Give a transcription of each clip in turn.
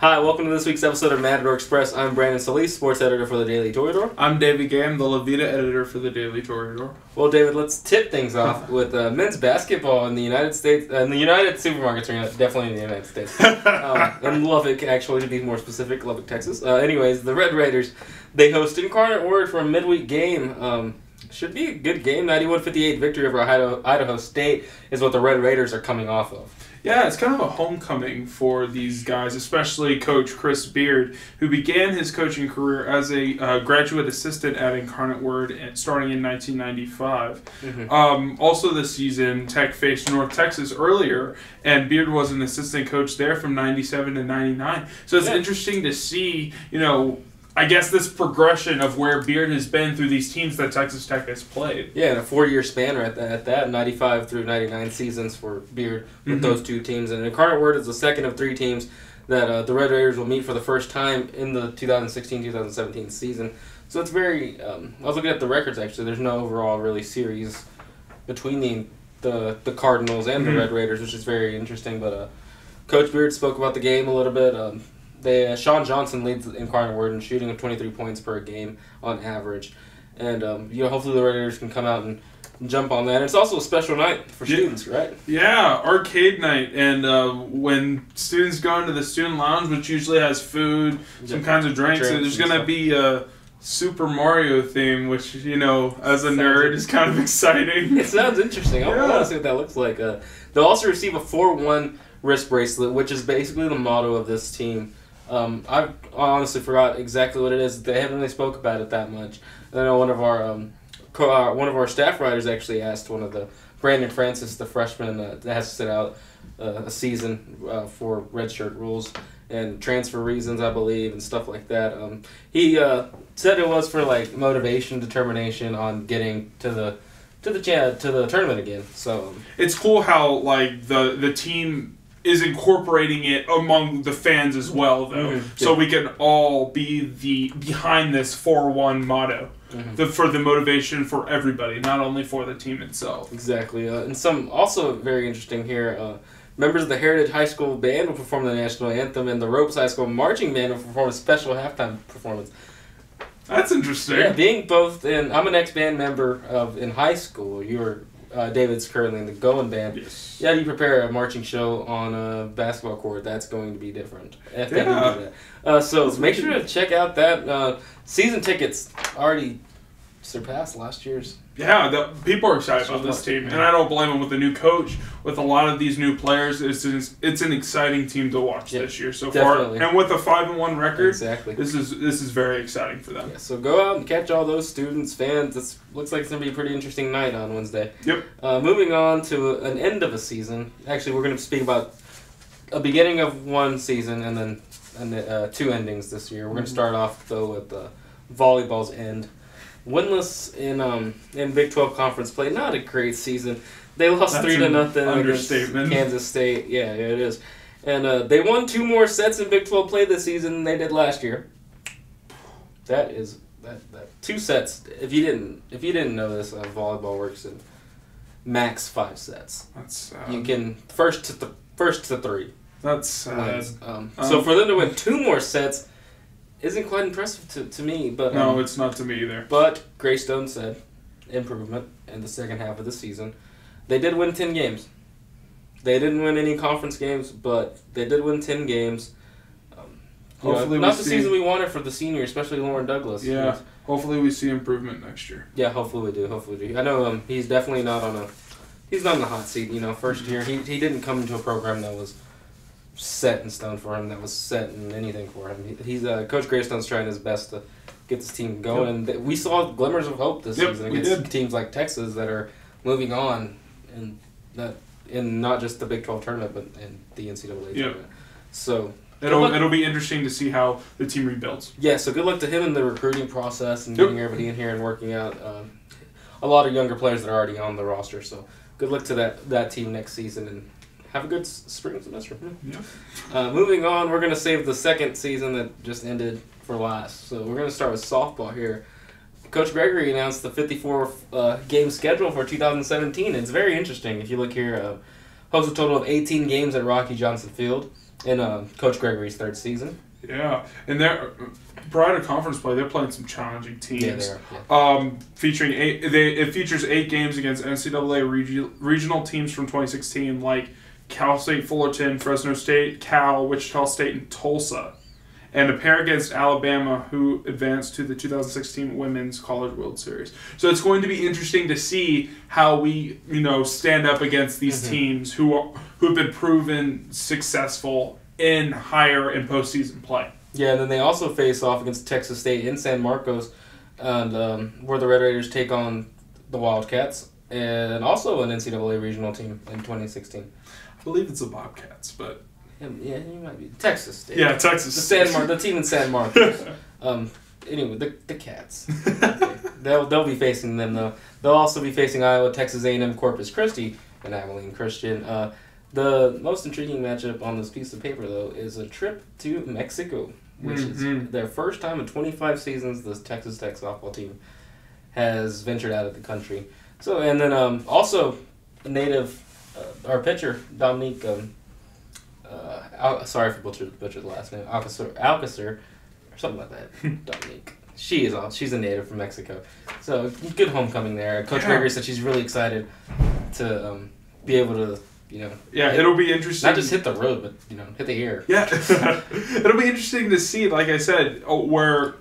Hi, welcome to this week's episode of Matador Express. I'm Brandon Soliz, sports editor for the Daily Toreador. I'm David Gam, the La Vida editor for the Daily Toreador. Well, David, let's tip things off with men's basketball in the United States, in the United Supermarkets arena, definitely in the United States. In Lubbock, actually, to be more specific, Lubbock, Texas. Anyways, the Red Raiders, they host Incarnate Word for a midweek game. Should be a good game. 91-58 victory over Idaho State is what the Red Raiders are coming off of. Yeah, it's kind of a homecoming for these guys, especially Coach Chris Beard, who began his coaching career as a graduate assistant at Incarnate Word starting in 1995. Mm-hmm. Also this season, Tech faced North Texas earlier, and Beard was an assistant coach there from 97 to 99. So it's interesting to see, I guess this progression of where Beard has been through these teams that Texas Tech has played. Yeah, in a 4-year span at that, 95 through 99 seasons for Beard with those two teams. And Incarnate Word is the second of 3 teams that the Red Raiders will meet for the first time in the 2016-2017 season. So it's very, I was looking at the records actually, there's no overall really series between the Cardinals and the Red Raiders, which is very interesting. But Coach Beard spoke about the game a little bit. Sean Johnson leads Incarnate Word in shooting of 23 points per game on average. And, hopefully the Raiders can come out and jump on that. And it's also a special night for students, right? Yeah, arcade night. And when students go into the student lounge, which usually has food, some kinds of drinks, there's going to be a Super Mario theme, which, as a nerd is kind of exciting. It sounds interesting. I want to see what that looks like. They'll also receive a 4-1 wrist bracelet, which is basically the motto of this team. I honestly forgot exactly what it is. They haven't really spoke about it that much. I know one of our staff writers actually asked one of the Brandon Francis, the freshman that has to sit out a season for redshirt rules and transfer reasons, I believe, and stuff like that. He said it was for motivation, determination on getting to the tournament again. So it's cool how the team is incorporating it among the fans as well, though, so we can all be behind this 4-1 motto, for the motivation for everybody, not only for the team itself. Exactly, and some also very interesting here. Members of the Heritage High School Band will perform the national anthem, and the Ropes High School Marching Band will perform a special halftime performance. That's interesting. Yeah, being both I'm an ex-band member in high school. David's currently in the Going Band. Yes. Yeah, you prepare a marching show on a basketball court. That's going to be different. If they do that. So make sure to check out that. Season tickets already surpassed last year's. Yeah, people are excited about this team, and I don't blame them with the new coach. With a lot of these new players, it's an exciting team to watch this year so far. And with a 5-1 record, this is very exciting for them. Yeah, so go out and catch all those students, fans. It looks like it's going to be a pretty interesting night on Wednesday. Yep. Moving on to an end of a season. Actually, we're going to speak about a beginning of one season and then 2 endings this year. We're going to start off, though, with volleyball's end. Winless in Big 12 conference play, not a great season. They lost 3-0 against Kansas State. Yeah, it is. And they won 2 more sets in Big 12 play this season than they did last year. That 2 sets. If you didn't know this, volleyball works in max 5 sets. That's you can first to 3. That's sad. So for them to win 2 more sets isn't quite impressive to me, but no, it's not to me either. But Greystone said improvement in the second half of the season. They did win 10 games. They didn't win any conference games, but they did win 10 games. Hopefully, not the season we wanted for the senior, especially Lauren Douglas. Yeah, hopefully we see improvement next year. Yeah, hopefully we do. I know he's definitely not he's not on the hot seat. First year he didn't come into a program that was set in stone for him, that was set in anything for him. He's Coach Greystone's trying his best to get this team going. Yep. We saw glimmers of hope this season against teams like Texas that are moving on, in not just the Big 12 tournament, but in the NCAA tournament. So it'll be interesting to see how the team rebuilds. Yeah, so good luck to him in the recruiting process and getting everybody in here and working out. A lot of younger players that are already on the roster, so good luck to that team next season, and have a good spring semester. Yeah. Moving on, we're going to save the second season that just ended for last. So we're going to start with softball here. Coach Gregory announced the 54 game schedule for 2017. It's very interesting. If you look here, host a total of 18 games at Rocky Johnson Field in Coach Gregory's third season. Yeah, and they're prior to conference play, they're playing some challenging teams. Yeah, they are. Yeah. Featuring it features 8 games against NCAA regional teams from 2016, like Cal State Fullerton, Fresno State, Cal, Wichita State, and Tulsa, and a pair against Alabama, who advanced to the 2016 Women's College World Series. So it's going to be interesting to see how we, stand up against these teams who have been proven successful in higher and postseason play. Yeah, and then they also face off against Texas State in San Marcos, and where the Red Raiders take on the Wildcats, and also an NCAA regional team in 2016. I believe it's the Bobcats, but yeah, you might be Texas State. Yeah, Texas. The team in San Marcos. Anyway, the Cats. Okay. They'll be facing them though. They'll also be facing Iowa, Texas A&M, Corpus Christi, and Abilene Christian. The most intriguing matchup on this piece of paper, though, is a trip to Mexico, which is their first time in 25 seasons the Texas Tech softball team has ventured out of the country. So, and then also a native, our pitcher, Dominique, sorry for butchered the last name, Alcacer, or something like that, Dominique. She's a native from Mexico. So, good homecoming there. Coach Gregory said she's really excited to be able to, it'll be interesting. Not just hit the road, but hit the air. Yeah, it'll be interesting to see. Like I said, where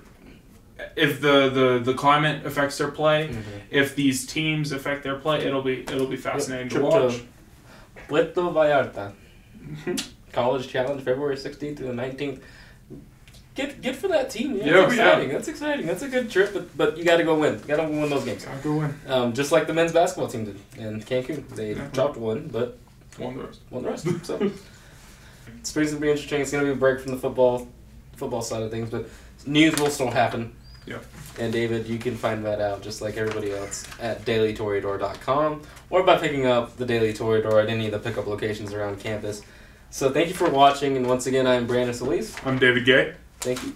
if the climate affects their play, if these teams affect their play, it'll be fascinating to watch. Puerto Vallarta College Challenge, February 16th to the 19th. Get for that team. That's exciting. That's exciting. That's a good trip, but you got to go win. You got to win those games. Got to go win. Just like the men's basketball team did in Cancun. They dropped one, but won the rest. So spring's gonna be interesting. It's gonna be a break from the football side of things, but news will still happen. Yeah. And David, you can find that out just like everybody else at dailytoreador.com or by picking up the Daily Toreador at any of the pickup locations around campus. So thank you for watching, and once again, I'm Brandon Soliz. I'm David Gay. Thank you.